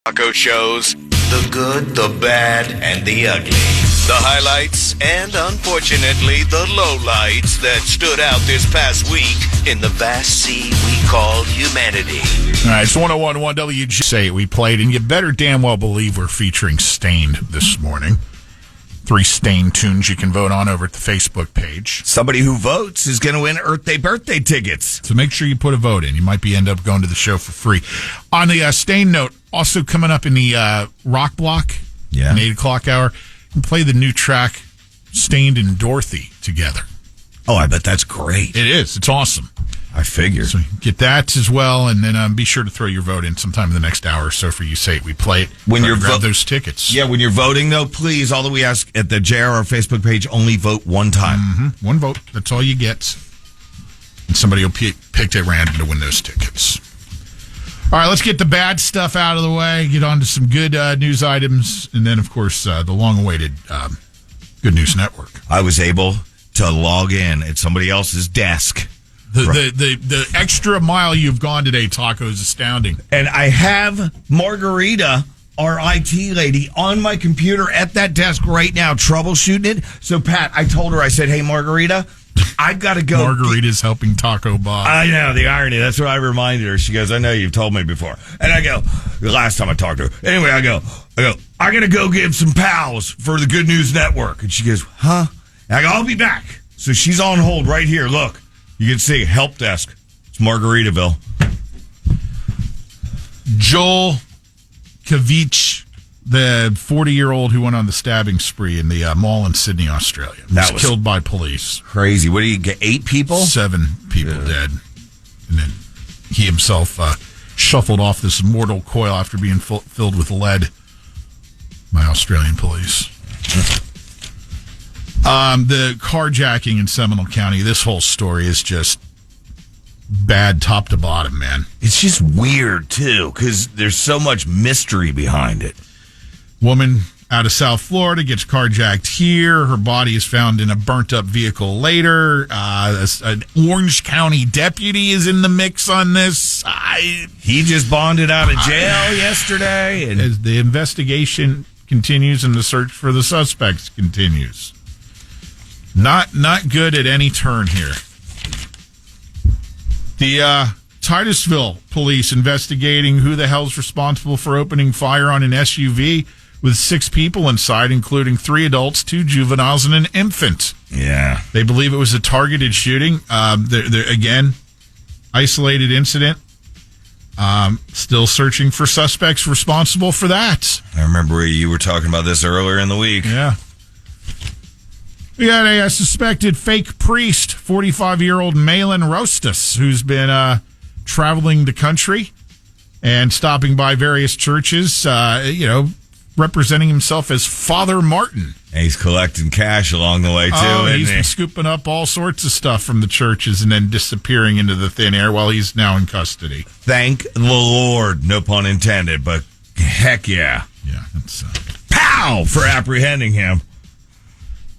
Taco shows, the good, the bad, and the ugly. The highlights and, unfortunately, the lowlights that stood out this past week in the vast sea we call humanity. All right, it's 101.1 WG. Say we played, and you better damn well believe we're featuring Stained this morning. 3 Stained tunes you can vote on over at the Facebook page. Somebody who votes is going to win Earth Day birthday tickets. So make sure you put a vote in. You might end up going to the show for free. On the Stained note, also coming up in the Rock Block, an 8 o'clock hour, you can play the new track, Stained and Dorothy, together. Oh, I bet that's great. It is. It's awesome. I figured. So get that as well, and then be sure to throw your vote in sometime in the next hour or so for You Say It, We Play It. When you're grab those tickets. Yeah, when you're voting, though, please, all that we ask at the JRR Facebook page, only vote one time. Mm-hmm. One vote. That's all you get. And somebody will pick at random to win those tickets. All right, let's get the bad stuff out of the way, get on to some good news items, and then, of course, the long-awaited Good News Network. I was able to log in at somebody else's desk. The extra mile you've gone today, Taco, is astounding. And I have Margarita, our IT lady, on my computer at that desk right now, troubleshooting it. So, Pat, I told her, I said, hey, Margarita, I've got to go. Margarita's helping Taco Bob. I know, the irony. That's what I reminded her. She goes, I know you've told me before. And I go, the last time I talked to her. Anyway, I go, I got to go give some pals for the Good News Network. And she goes, huh? And I go, I'll be back. So she's on hold right here. Look. You can see help desk. It's Margaritaville. Joel Kavich, the 40-year-old who went on the stabbing spree in the mall in Sydney, Australia, was killed by police. Crazy. What did he get? 8 people? 7 people dead. And then he himself shuffled off this mortal coil after being filled with lead by Australian police. The carjacking in Seminole County, this whole story is just bad top to bottom, man. It's just weird, too, because there's so much mystery behind it. Woman out of South Florida gets carjacked here. Her body is found in a burnt-up vehicle later. An Orange County deputy is in the mix on this. He just bonded out of jail yesterday. And as the investigation continues and the search for the suspects continues. Not good at any turn here. The Titusville police investigating who the hell's responsible for opening fire on an SUV with 6 people inside, including 3 adults, 2 juveniles, and an infant. Yeah. They believe it was a targeted shooting. They're again, isolated incident. Still searching for suspects responsible for that. I remember you were talking about this earlier in the week. Yeah. We got a suspected fake priest, 45-year-old Malin Rostas, who's been traveling the country and stopping by various churches, representing himself as Father Martin. And he's collecting cash along the way, too. He's been scooping up all sorts of stuff from the churches and then disappearing into the thin air while he's now in custody. Thank the Lord, no pun intended, but heck yeah. Yeah, that's... Pow! For apprehending him.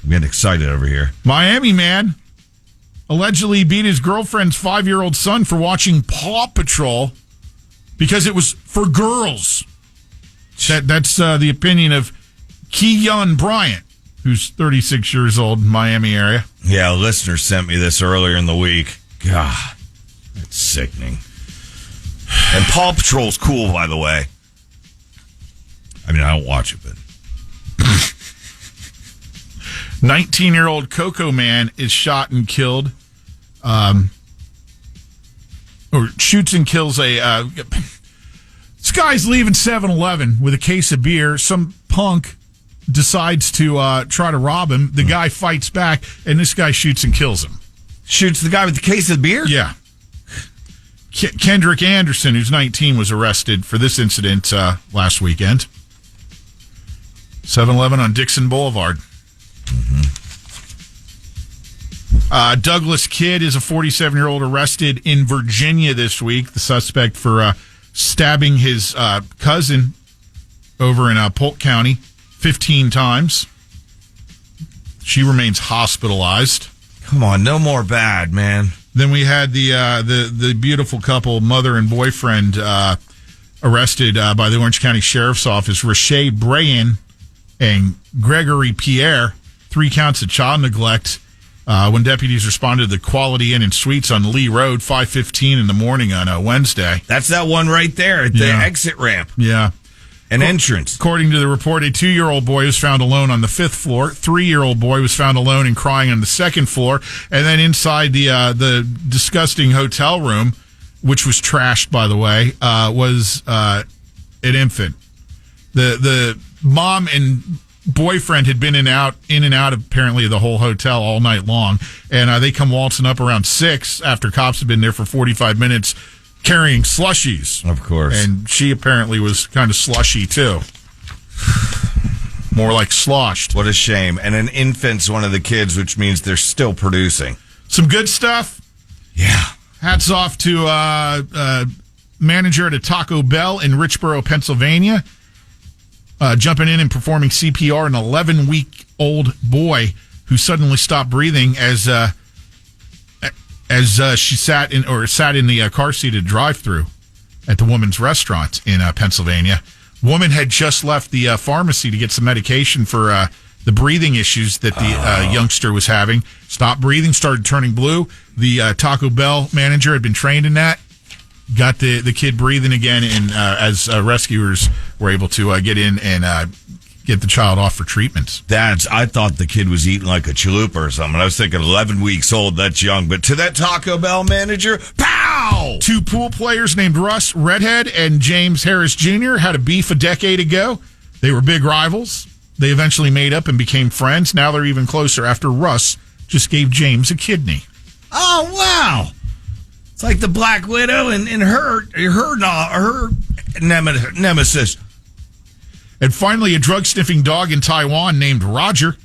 I'm getting excited over here. Miami man allegedly beat his girlfriend's 5-year-old son for watching Paw Patrol because it was for girls. That's the opinion of Keyon Bryant, who's 36 years old, Miami area. Yeah, a listener sent me this earlier in the week. God, that's sickening. And Paw Patrol's cool, by the way. I mean, I don't watch it, but... 19-year-old Coco Man is shot and killed, or shoots and kills a... this guy's leaving 7-Eleven with a case of beer. Some punk decides to try to rob him. The guy fights back, and this guy shoots and kills him. Shoots the guy with the case of beer? Yeah. Kendrick Anderson, who's 19, was arrested for this incident last weekend. 7-Eleven on Dixon Boulevard. Douglas Kidd is a 47-year-old arrested in Virginia this week. The suspect for stabbing his cousin over in Polk County 15 times. She remains hospitalized. Come on, no more bad, man. Then we had the beautiful couple, mother and boyfriend, arrested by the Orange County Sheriff's Office. Rashay Brayan and Gregory Pierre, 3 counts of child neglect when deputies responded to the Quality Inn and Suites on Lee Road, 5:15 in the morning on a Wednesday. That's that one right there at the exit ramp. Yeah. An entrance. According to the report, a 2-year-old boy was found alone on the 5th floor. 3-year-old boy was found alone and crying on the 2nd floor. And then inside the disgusting hotel room, which was trashed, by the way, was an infant. The mom and boyfriend had been in and out apparently of the whole hotel all night long. And they come waltzing up around 6 after cops had been there for 45 minutes carrying slushies. Of course. And she apparently was kind of slushy, too. More like sloshed. What a shame. And an infant's one of the kids, which means they're still producing. Some good stuff. Yeah. Hats off to manager at a Taco Bell in Richboro, Pennsylvania, jumping in and performing CPR on an 11-week-old boy who suddenly stopped breathing as she sat in the car seat at drive-through at the woman's restaurant in Pennsylvania. Woman had just left the pharmacy to get some medication for the breathing issues that the youngster was having. Stopped breathing, started turning blue. The Taco Bell manager had been trained in that. Got the kid breathing again, and as rescuers were able to get in and get the child off for treatments. I thought the kid was eating like a chalupa or something. I was thinking 11 weeks old, that's young. But to that Taco Bell manager, pow! 2 pool players named Russ Redhead and James Harris Jr. had a beef a decade ago. They were big rivals. They eventually made up and became friends. Now they're even closer after Russ just gave James a kidney. Oh, wow. It's like the Black Widow and her nemesis. And finally, a drug-sniffing dog in Taiwan named Roger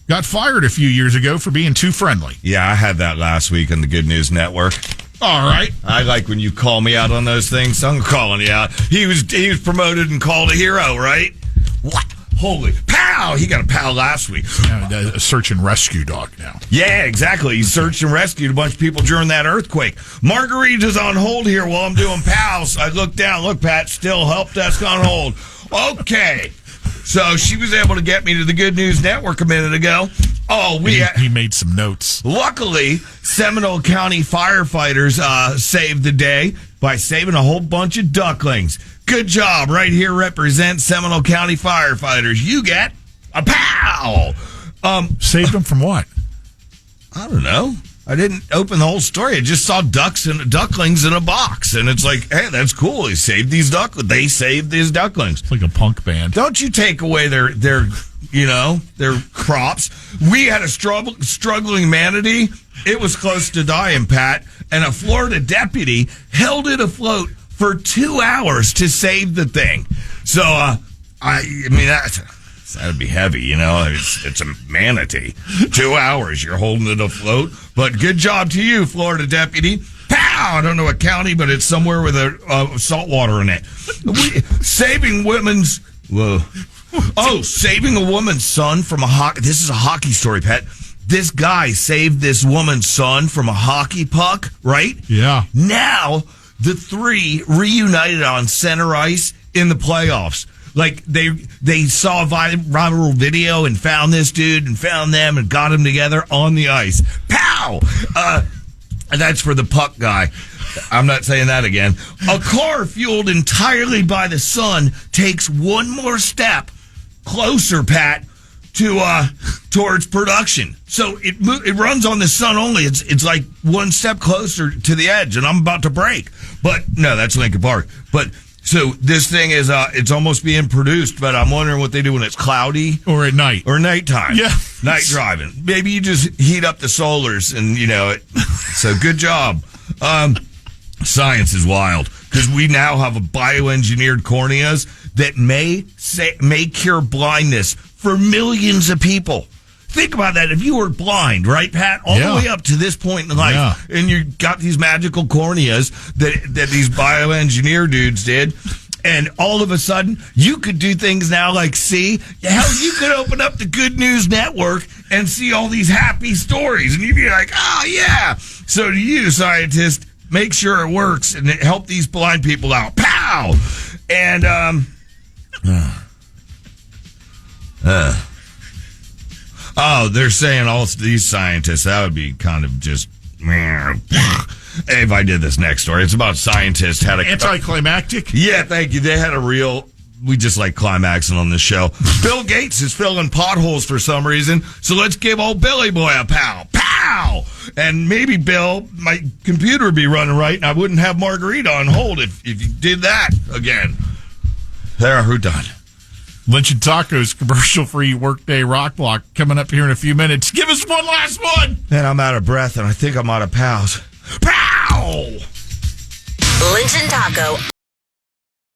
got fired a few years ago for being too friendly. Yeah, I had that last week on the Good News Network. All right. I like when you call me out on those things. So I'm calling you out. He was promoted and called a hero, right? What? Holy pow! He got a pow last week. A search and rescue dog now. Yeah, exactly. He searched and rescued a bunch of people during that earthquake. Margarita's on hold here while I'm doing pals. I look down. Look, Pat, still help desk on hold. Okay. So she was able to get me to the Good News Network a minute ago. Oh, he made some notes. Luckily, Seminole County firefighters saved the day by saving a whole bunch of ducklings. Good job. Right here represent Seminole County firefighters. You get a pow. Saved them from what? I don't know. I didn't open the whole story. I just saw ducklings in a box, and it's like, hey, that's cool. They saved these ducklings. It's like a punk band. Don't you take away their crops. We had a struggling manatee. It was close to dying, Pat, and a Florida deputy held it afloat for 2 hours to save the thing. So, I mean, that'd be heavy, It's a manatee. 2 hours, you're holding it afloat. But good job to you, Florida deputy. Pow! I don't know what county, but it's somewhere with salt water in it. Saving a woman's son from a hockey. This is a hockey story, Pat. This guy saved this woman's son from a hockey puck, right? Yeah. Now the 3 reunited on center ice in the playoffs. Like they saw a viral video and found this dude and found them and got them together on the ice. Pow! That's for the puck guy. I'm not saying that again. A car fueled entirely by the sun takes one more step closer, Pat, to towards production. So it runs on the sun only. It's like one step closer to the edge, and I'm about to break. But no, that's Lincoln Park. But so this thing is it's almost being produced, but I'm wondering what they do when it's cloudy or at night or nighttime. Yeah, night driving. Maybe you just heat up the solars, and So good job. Science is wild because we now have a bioengineered corneas that may cure blindness for millions of people. Think about that. If you were blind, right, Pat, all the way up to this point in life, and you got these magical corneas that these bioengineer dudes did, and all of a sudden you could do things now like see. Hell, you could open up the Good News Network and see all these happy stories, and you'd be like, oh, yeah. So to you, scientists, make sure it works and help these blind people out. Pow! And, they're saying all these scientists, that would be kind of just, if I did this next story. It's about scientists had a... Anticlimactic? Yeah, thank you. They had a real... We just like climaxing on this show. Bill Gates is filling potholes for some reason, so let's give old Billy Boy a pow. Pow! And maybe, Bill, my computer would be running right, and I wouldn't have Margarita on hold if you did that again. There, we're done. Lynch and Tacos commercial-free Workday Rock Block coming up here in a few minutes. Give us one last one! Man, I'm out of breath, and I think I'm out of pows. Pow! Lynch and Taco.